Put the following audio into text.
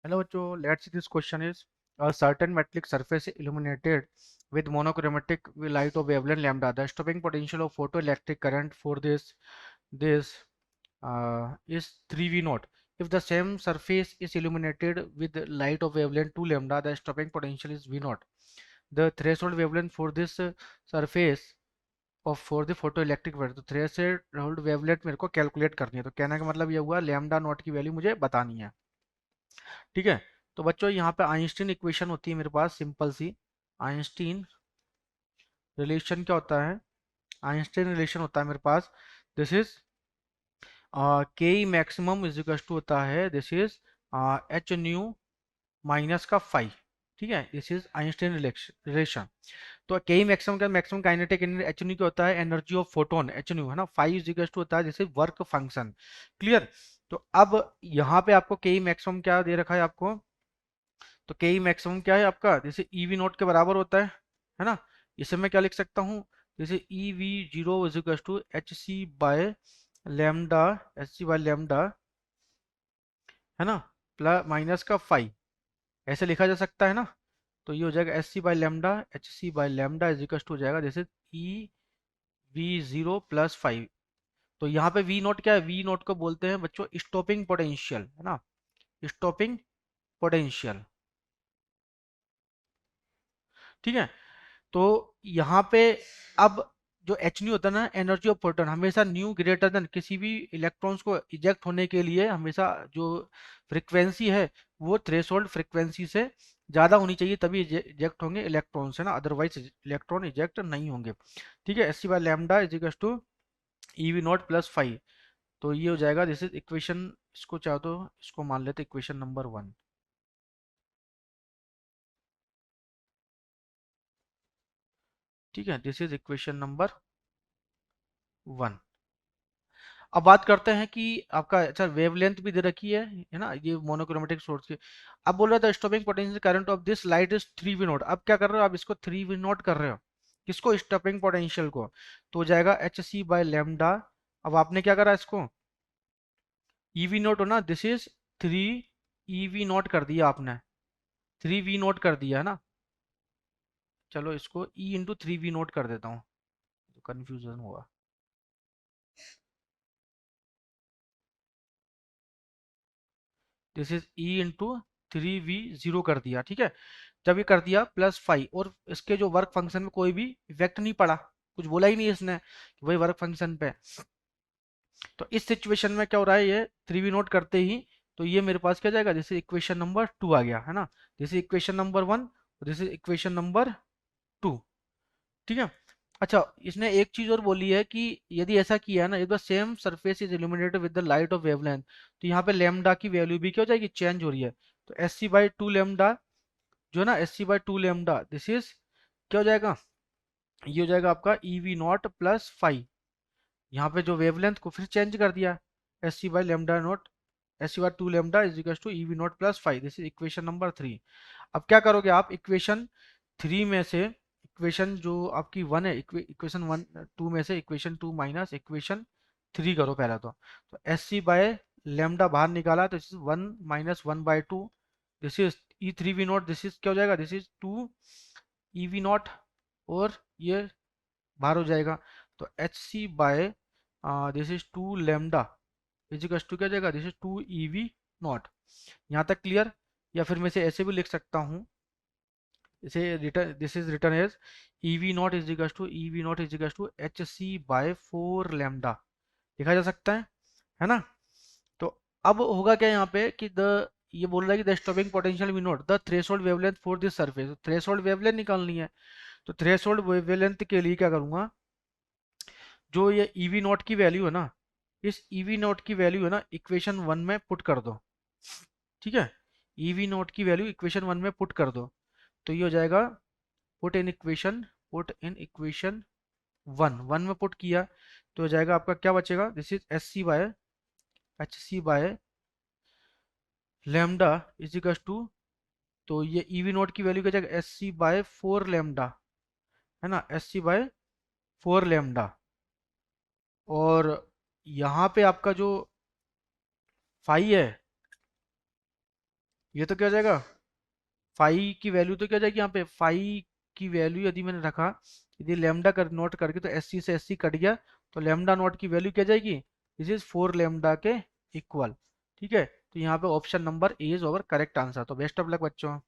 Hello, Joe. Let's see. This question is: a certain metallic surface is illuminated with monochromatic light of wavelength lambda. The stopping potential of photoelectric current for this is 3 V naught. If the same surface is illuminated with light of wavelength 2 lambda, the stopping potential is V naught. The threshold wavelength for this surface of for the photoelectric wave, तो threshold wavelength मेरे को calculate करनी है। तो कहने का मतलब ये हुआ लैम्डा नॉट की वैल्यू मुझे बतानी है। ठीक है, तो बच्चों यहाँ पे आइंस्टीन इक्वेशन होती है मेरे पास सिंपल सी। आइंस्टीन रिलेशन क्या होता है? आइंस्टीन रिलेशन होता है मेरे पास, दिस इज के मैक्सिमम इज इक्वल टू होता है, this is H new minus का फाइव। ठीक है, दिस इज आइंस्टीन रिलेशन। तो के मैक्सिमम का maximum kinetic energy H new क्या होता है? Energy of photon H new है ना। फाइव इज इक्वल टू होता है जैसे वर्क फंक्शन। क्लियर? तो अब यहाँ पे आपको के मैक्सिमम क्या दे रखा है आपको? तो के मैक्सिमम क्या है आपका? जैसे ई वी नोट के बराबर होता है ना। इसे मैं क्या लिख सकता हूँ? जैसे E V zero is equal to h c by lambda, h c by lambda, है ना, प्लस माइनस का फाइव, ऐसे लिखा जा सकता है ना। तो ये हो जाएगा h c by lambda, h c by lambda is equal to हो जाएगा जैसे E V zero plus five. तो यहाँ पे वी नोट क्या है? वी नोट को बोलते हैं बच्चों स्टॉपिंग पोटेंशियल, है ना, स्टॉपिंग पोटेंशियल। ठीक है, तो यहाँ पे अब जो एच न्यू होता है ना, एनर्जी ऑफ प्रोटॉन, हमेशा न्यू ग्रेटर देन, किसी भी इलेक्ट्रॉन्स को इजेक्ट होने के लिए हमेशा जो फ्रीक्वेंसी है वो थ्रेशोल्ड फ्रीक्वेंसी से ज़्यादा होनी चाहिए, तभी इजेक्ट होंगे इलेक्ट्रॉन्स, है ना, अदरवाइज इलेक्ट्रॉन इजेक्ट नहीं होंगे। ठीक है, s c by lambda is equal to E V nought plus five. तो ये हो जाएगा, दिस इज इक्वेशन, इसको चाहो तो इसको मान लेते इक्वेशन नंबर वन। ठीक है, this is equation number one. अब बात करते हैं कि आपका अच्छा वेवलेंथ भी दे रखी है ना, ये मोनोक्रोमेटिक सोर्स की। अब बोल रहा था stopping potential current of this light is 3 V not. अब क्या कर रहे हो आप? इसको 3 V नॉट कर रहे हो। किसको? स्टॉपिंग पोटेंशियल को। तो हो जाएगा एच सी बाय लेमडा। अब आपने क्या करा इसको? ई वी नॉट हो ना, this is 3 E V not कर दिया आपने, 3 V नॉट कर दिया है ना। चलो इसको ई इंटू 3 V नॉट कर देता हूँ, तो कन्फ्यूजन हुआ। This is E into 3 V0 कर दिया। ठीक है, जब ये कर दिया प्लस फाइव, और इसके जो वर्क फंक्शन में कोई भी इफेक्ट नहीं पड़ा, कुछ बोला ही नहीं इसने कि वही वर्क फंक्शन पे। तो इस सिचुएशन में क्या हो रहा है? ये 3 V नॉट करते ही तो ये मेरे पास क्या जाएगा? जैसे इक्वेशन नंबर टू आ गया, है ना। जैसे इक्वेशन नंबर वन, जैसे इक्वेशन नंबर टू। ठीक है, अच्छा इसने एक चीज और बोली है कि यदि ऐसा किया है ना, if the same surface is illuminated with the light of wavelength, तो यहाँ पे लेमडा की वैल्यू भी क्या हो जाएगी? चेंज हो रही है। तो s c by two lambda जो है ना, s c by two lambda, this is क्या हो जाएगा? ये हो जाएगा आपका E V nought plus five. यहाँ पे जो वेवलेंथ को फिर चेंज कर दिया, s c by lambda nought, s c by two lambda is equal to E V nought plus five. This is equation number three. अब क्या करोगे आप? इक्वेशन थ्री में से इक्वेशन जो आपकी वन है, इक्वेशन वन टू में से equation two minus equation three करो पहला। तो एस सी बाय लेमडा बाहर निकाला, तो this is one minus one by two, this is E three V nought, this is क्या हो जाएगा? This is two E V nought, और ये बाहर हो जाएगा। तो h c by this is two lambda equals to क्या हो जाएगा? This is two E V nought. यहाँ तक क्लियर? या फिर मैं इसे ऐसे भी लिख सकता हूँ, इसे written, this is written as E V nought is equal to E V nought is equal to h c by four lambda, लिखा जा सकता है ना। तो अब होगा क्या यहाँ पे कि द, ये बोल रहा है कि the stopping potential V nought the threshold wavelength for this surface. Threshold wavelength निकालनी है। तो थ्रेशोल्ड वेवलेंथ के लिए क्या करूंगा? जो ये ईवी नॉट की वैल्यू है ना, इस ईवी नॉट की वैल्यू है ना इक्वेशन वन में पुट कर दो। ठीक है, ईवी नॉट की वैल्यू इक्वेशन वन में पुट कर दो। तो ये हो जाएगा put in equation one, one में पुट किया तो हो जाएगा आपका क्या बचेगा? This is s c by h c by lambda is equal to, तो ये ईवी नोट की वैल्यू क्या जाएगा? S c by four lambda, है ना, s c by four lambda. और यहाँ पे आपका जो फाई है, ये तो क्या हो जाएगा, फाई की वैल्यू तो क्या हो जाएगी यहाँ पे, फाई की वैल्यू यदि मैंने रखा, यदि लेमडा कर नोट करके तो एस सी से एस सी कट गया, तो लेमडा नोट की वैल्यू क्या जाएगी, दिस इज 4 लेमडा के इक्वल। ठीक है, तो यहाँ पे option number A is over correct answer. तो बेस्ट ऑफ लक बच्चों।